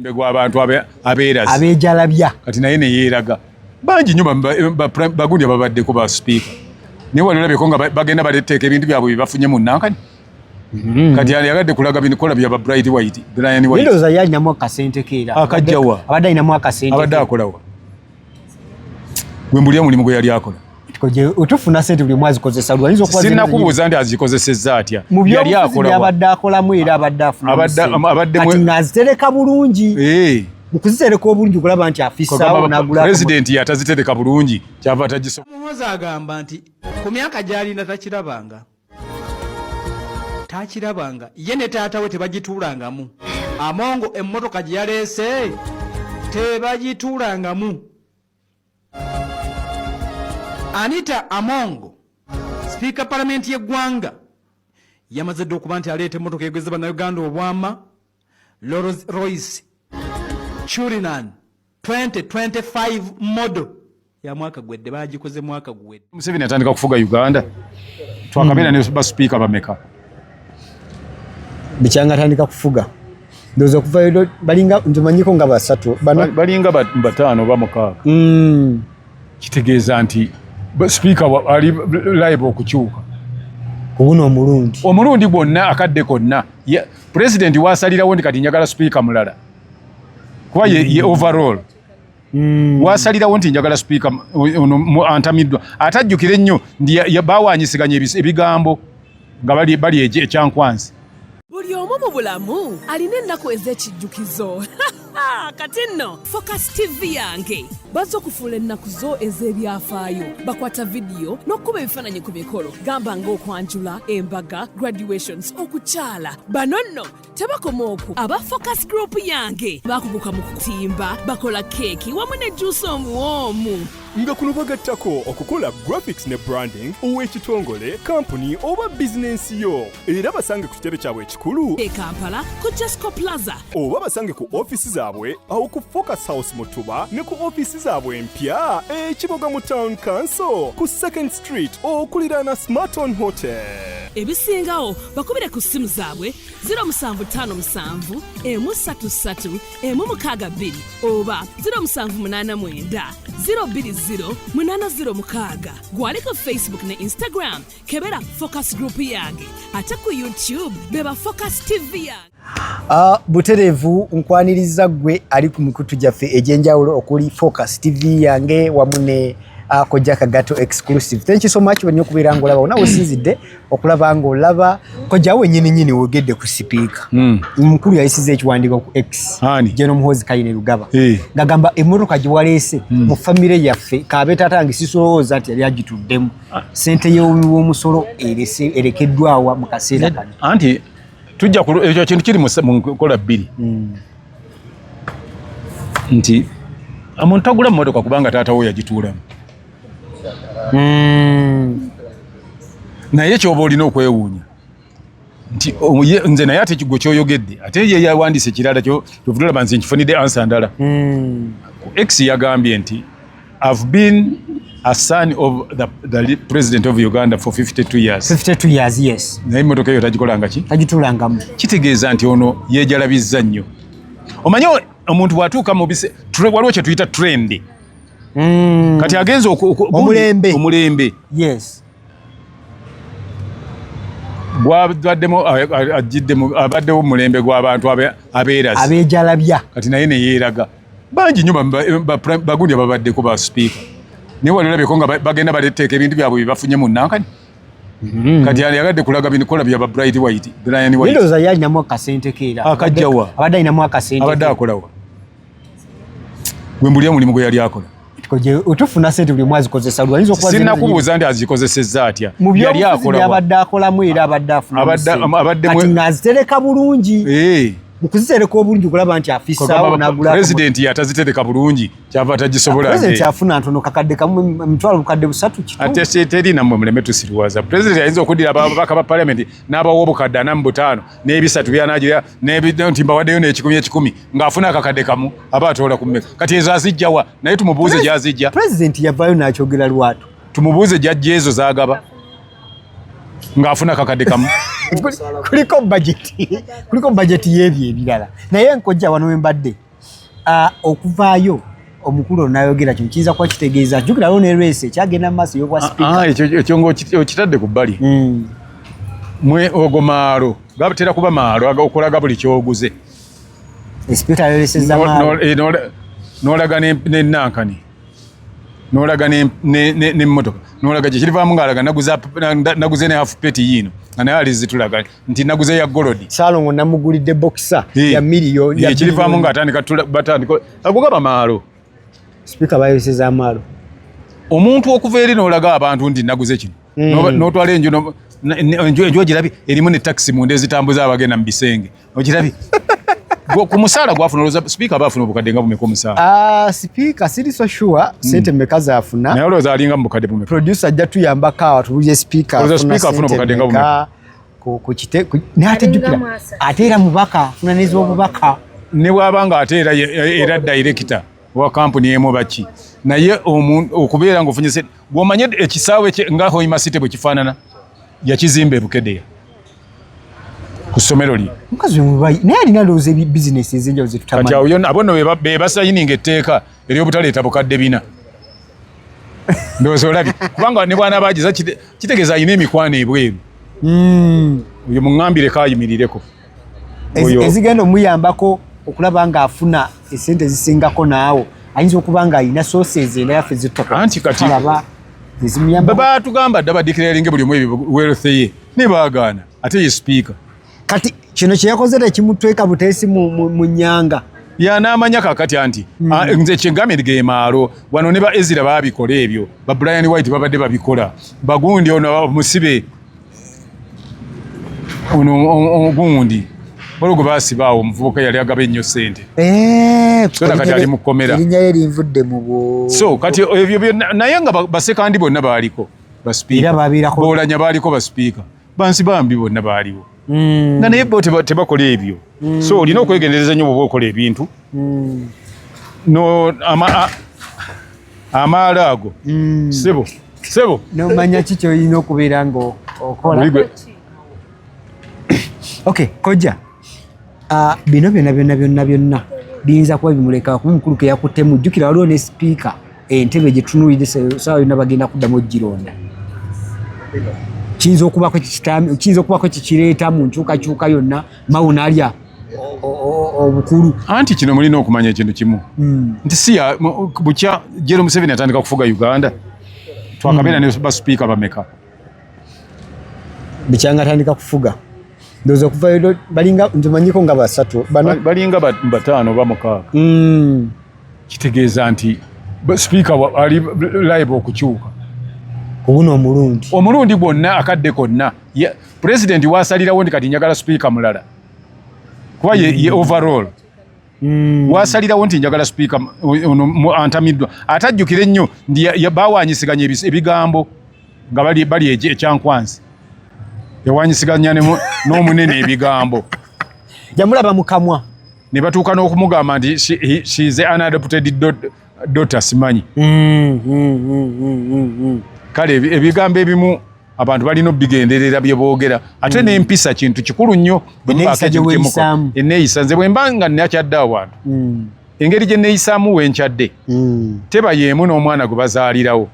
mulembe gw'abantu abeerazi abeejalabya kati naye ne yeeraga bangi nnyo bagundi ababaddeko ba sipiika naye walolabeko nga bagenda baleteeka ebintu byabwe bye bafunye mu Nankani kati yagadde kulaga bikola byaba Brian White ndowooza yalinamu akasente keera akajjawa abadde alinamu akasente abadde akolawa gwe mbulya mulimu gwe yali akola otufuna sente buli mwezi kozesa lwaliza okuba sinnakubuuza nti azikozesezza atya yali akola abadde akolamu era abadde afuna kati ng'azitereka bulungi mu kuzitereka obulungi okulaba nti afissaawo n'agula pulezidenti atazitereka bulungi kyava tagisobola. Muhoozi agamba nti ku myaka gy'alinda takirabanga ye ne taata we tebagituulangamu. Amongo emmotoka gye yaleese tebagituulangamu. Anita Amongo sipiika palamenti y'eggwanga yamaze dde okuba nti aleeta emmotoka egweza bannayuganda obwama Rolls Royce Churinan 2025 model ya mwaka gwedde bagikoze mwaka gwedde. Museveni atandika kufuga Uganda twakabeera ne basipiika bameka bikyanga atandika kufuga ndowooza okuva balinga ntumanyiko nga basatu balinga bataano oba mukaaga kitegeeza nti sipiika ali liable okukyuka kubuno omulundi gwonna akadde konna pulezidenti waasalirawo ndi kati njagala sipiika mulala kuba ye overall waasalirawo nti njagala sipiika antamiddwa atajjukira ennyo ndi bawanyisiganya ebigambo nga bali ekyankwanzi. Buli omu mu bulamu alina ennaku ez'ekijjukizo. Kati nno Focus TV yange bazze okufuula ennaku zo ez'ebyafaayo bakwata vidiyo n'okkuba ebifaananyi ku mikolo gamba ng'okwanjula embaga graduations okukyala bano nno tebakoma okwo aba Focus Group yange bakuguka mu kutimba bakola keeki wamu ne juice omuwoomu nga kuno bagattako okukola graphics ne branding ow'ekitongole kampuni oba bizinensi yo era basange ku kitebe kyabwe ekikulu e Kampala ku Jesco Plaza oba basange ku ofisi zaabwe awo ku Focus House Mutuba ne ku ofisi zaabwe empya ekiboga mu Town Council ku 2nd Street okuliraana Smarton Hotel. Ebisingawo bakubire ku simu zaabwe 0757 133 162 oba 0789 020 gwali ku Facebook ne Instagram kebera Focus Group yange ate ku YouTube beba Focus TV yange. Buterevu nkwaniriza gwe ali ku mikutu gyaffe egyenjawulo okuli Focus TV yange wamu ne Kojja Kagato exclusive. Thank you so much when okubeera ng'olaba ona osinzidde okulaba ng'olaba Kojja wennyini wogedde ku sipiika mukulu yayisiza ekiwandiiko ku X Jeno Muhoozi Kayine Lugaba ngagamba emmotoka gye waleese mu famire yaffe kaabe taata nge sisolowooza nti yali agituddemu ssente y'omusolo erekeddwawa mu kaseera kano anti tujja ekyo kintu kiri mu nkola bbiri nti omuntu tagula mmotoka kubanga taatawo yagituulamu naye kyoba olina okwewuunya nti nze naye ate gwe kyoyogedde ate ye yawandiisa ekirala kyovulaba nze nkifunidde ansa ndala X yagambye nti I've been a son of the president of Uganda for 52 years. 52 years, yes. Naye emmotoka eyo tagikolanga ki? Tagituulangamu. Kitegeeza nti ono yeejalabizza nnyo. Omanyi omuntu bw'atuuka mu waliwo kye tuyita trend. Kati agenza omulembe. Yes. Abaddewo mulembe gw'abantu abeerazi. Abeejalabya. Kati naye ne yeeraga. Bangi nnyo bagundi ababaddeko ba sipiika. Naye walolabeko nga bagenda baleteeka ebintu byabwe bye bafunye mu Nankani. Kati yagadde kulaga bikola byaba Brian White. Ndowooza yalinamu akasente keera akajjawa abadde alinamu akasente abadde akolawa gwe mbulya mulimu gwe yali akola otufuna sente buli mwezi kozesa lwaliza okuba sinnakubuuza nti azikozesezza atya yali akolawa abadde akolamu era abadde afuna kati ng'azitereka bulungi mu kuzitereka obulungi okulaba nti afissaawo n'agula pulezidenti atazitereka bulungi kyava tagisobola pulezidenti afuna ntono kakadde kamu emitwalo bukadde 3 kitu ate teri nammwe muleme tusiriwaza pulezidenti ayinza okuddira ababaka ba palamenti n'abawa obukadde 45 n'ebisatu byanagira nti mbawaddeyo n'ekikumi ng'afuna akakadde kamu aba atoola ku mmeka kati ezo azijjawa naye tumubuuze gy'azijja pulezidenti yavaayo n'akyogera lwatu tumubuuze gy'ajja ezo z'agaba ng'afuna akakadde kamu kuliko budget y'ebyo ebirala naye nkojja wano we mbadde okuvaayo omukulu nayogera kino kiyinza kuba kitegeeza jjukirawo ne race ekyagenda mu maaso y'obwa sipiika. Ekyo ng'okitadde ku bbali. Mwe ogwo maalo gatera kuba maalo okulaga buli kyoguze. Sipiika yayolesezza maalo. N'olaga n'ennankani n'olaga n'emmotoka n'olaga kyekirivaamu ng'alaga naguze ne half peti yiino nga naye alizitulaga nti naguze ya golodi. Salongo namugulidde bokisa ya miliyoni. Ekirivaamu ng'atandika batandika agugaba maalo. Sipiika bayolesezza amaalo. Omuntu okuva eri n'olaga abantu nti naguze kino n'otwala enju ogirabye erimu ne takisi munda ezitambuza abagenda mu bisenge ogirabye. Ku musaala gwafuna sipiika baafuna obukadde nga bumeka omusaala? Sipiika siri so sure sente mmeka zaafuna. Naye olowooza alinga mu bukadde bumeka? Producer ajja tuyambako awo tubulye sipiika afuna obukadde nga bumeka? Naye ate jjukira ate era mubaka afuna n'ez'obubaka. Ne bw'aba nga ate era director wa kampuni emu baki naye okubeera ng'ofunye sente bw'omanye ekisaawe nga Hoima City bwe kifaanana yakizimba e Bukedeya ku ssomero lye. Mukazi mubayi naye alina looza bizinesi ez'enjawulo ze tutamanyi. Kati awo abo be basayininga etteeka ery'obutaleeta bukadde bina. Ndowooza olabye kubanga ne bwana baagiza kitegeeza alina emikwano ebweru. Oyo muŋŋambire kaayimirireko. Ezigenda omuyambako okulaba ng'afuna esente ezisingako naawo ayinza okuba ng'alina sources endayaffe zittoka. Anti kati ezimuyamba batugamba dda badikiraringe buli omu wealth ye ne baagaana ate ye sipiika. Kati kino kye yakoze tekimutweka buteesi mu nnyanga. N'amanya kaakati anti nze kyengambye ge maalo wano ne ba Ezira baabikola ebyo ba Brian White babadde babikola bagundi ono musibe ono ogundi olwo gwe baasibaawo omuvubuka yali agaba ennyo ssente. So kati ali mu kkomera. Erinnya lye linvudde mu bwo. So kati ebyo naye nga basekandi bonna baaliko basipiika. Boolanya baaliko basipiika. Bansi bambi bonna baaliwo. Nga naye bo tebakola ebyo. So olina okwegendereza nnyo bw'oba okola ebintu. Amaalo ago. Sebo. N'omanya ki ky'olina okubeera ng'okola. Okay, kojja. Bino byonna biyinza kuba bimuleka kuba omukulu ke yakuttemu. Jjukira waliwo ne sipiika entebe gye tunuulidde sawa yonna bagenda kuddamu ogironda. Kiyinza okubako kikireeta mu nkyukakyuka yonna mawo n'alya obukulu. Anti kino mulina okumanya ekintu kimu nti si bukya Jero Museveni atandika kufuga Uganda twakabeera ne basipiika bameka bikyanga atandika kufuga. Ndowooza okuvayo balinga ntumanyiko nga basatu balinga bataano oba mukaaga. Kitegeeza nti sipiika ali liable okukyuka obuno omulundi gwonna akadde konna pulezidenti waasalirawo nti kati njagala sipiika mulala kuba ye overall waasalirawo nti njagala sipiika antamiddwa ate ajjukire ennyo nti bawanyisiganya ebigambo nga bali ekyankwansi yawanyisiganya n'omunene ebigambo yamulaba mukamwa ne batuuka n'okumugamba nti she is an unadopted daughter simanyi. Kale ebigambo ebimu abantu balina obigenderera bye boogera ate n'empisa kintu kikulu nnyo. Enneeyisa nze bwe mba nga nnakyadde awantu engeri gye nneeyisaamu wenkyadde teba yeemu n'omwana gwe bazaalirawo.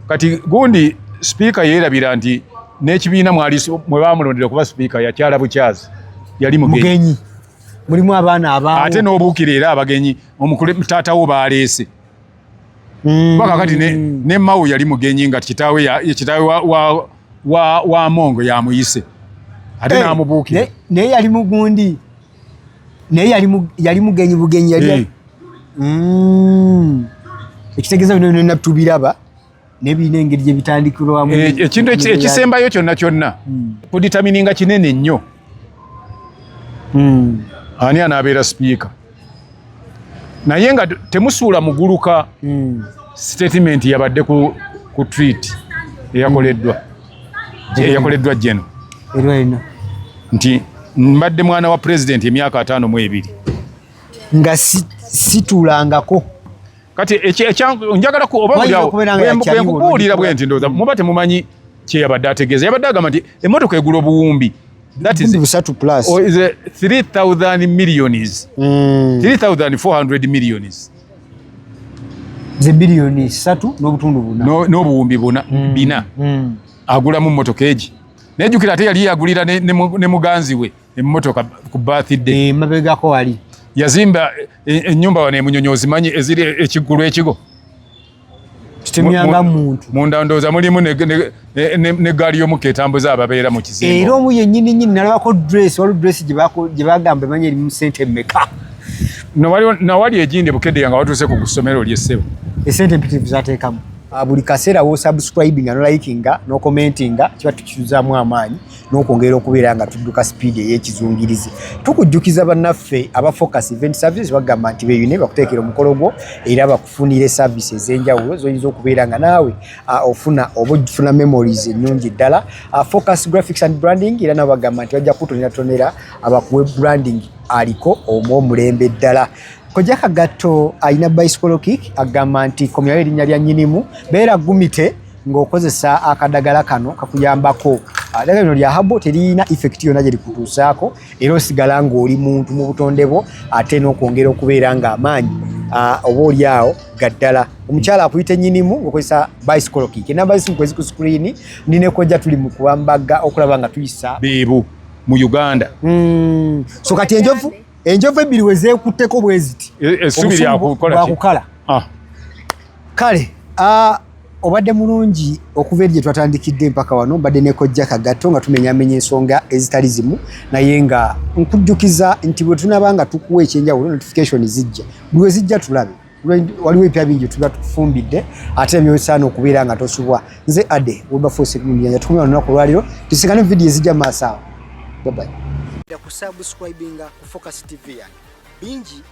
Kati gundi sipiika yeerabira nti n'ekibiina mwe baamulondera okuba sipiika yakyala bukyazi yali mugenyi. Mulimu abaana abaawo ate n'obuukira era abagenyi omukulu taatawo baaleese. Kakati ne Mao yali mugenyi nga kitaawe wa Mongo yamuyise ate n'amubuukira. Naye yali mugundi naye yali mugenyi bugenyi yali. Ekitegeeza bino byonna tubiraba n'ebiina engeri gye bitandikirwamu. Ekintu ekisembayo kyonna kuditamininga kinene nnyo. Ani anaabeera sipiika naye nga temusuula muguluka statement yabadde ku tweet eyakoleddwa Jeno nti mbadde mwana wa pulezidenti emyaka 52 nga situlangako. Kati njagala bwenkubuulira bwe nti ndowooza muba temumanyi kye yabadde ategeeza. Yabadde agamba nti emmotoka egula obuwumbi That is busatu plus. Or is 3,000 millions. 3,400 millions. Ze bilioni 3 n'obutundu buna. N'obuwumbi bina. Agula mu motoka eji. Nejukira ate yali agulira ne muganzi we emmotoka ku birthday. Mabegako wali. Yazimba ennyumba wane munyonyozi manyi eziri ekigulu ekigo. Kitemyanga muntu. Munda ndoza mulimu ne gaali y'omukka etambuza ababeera mu kizimbo. Era omu yennyini nalabako dress, waliwo dress gye bagamba manyi erimu ssente mmeka. Nawali egindi bukedde nga watuuse ku ssomero ly'essebo. Esente mpitirivu zateekamu. Buli kaseera wo subscribinga no likinga no commentinga kiba tukizaamu amaanyi n'okwongera okubeera nga tudduka speed ey'ekizungirizi. Tukujjukiza bannaffe aba Focus Event Services bagamba nti beeyune bakuteekera omukolo gwo era bakufunire services ez'enjawulo z'oyinza okubeera nga naawe ofuna memories ennungi ddala. Focus Graphics and Branding era nabo bagamba nti bajja kutonera abakuwe branding aliko omw'omulembe ddala. Kojja Kagato alina bicycle kick agamba nti komyayo erinnya lya nnyinimu beera gumite ng'okozesa akadagala kano kakuyambako. Ddagala lino lya habo terina effect yonna gye likutuusaako era osigala ng'oli muntu mu butonde bwo ate n'okwongera okubeera ng'amaanyi oba oli awo gaddala. Omukyala akuyita nnyinimu ng'okozesa bicycle kick. Enamba zisimu kwezi ku screen ni ne Kojja tuli mu kuwambaga okulaba nga tuyisa Beebu mu Uganda. So kati enjovu ebbiri wezeekutteko bwe ziti essubi lyakukala. Kale obadde mulungi okuva eri gye twatandikidde mpaka wano mbadde ne Kojja Kagato nga tumenyamenya ensonga ezitali zimu naye nga nkujjukiza nti bwe tunaba nga tukuwa ekyenjawulo notification zijja buli we zijja tulabe. Waliwo ebipya bingi tuba tufumbidde ate byosaana okubeera nga tosubwa. Nze Ade Wilberforce Munyanja tukumira olunaku lwaliro tusikane vidiyo ezijja maaso awo. Bye bye. Kusubscribinga ku Focus TV yange bingi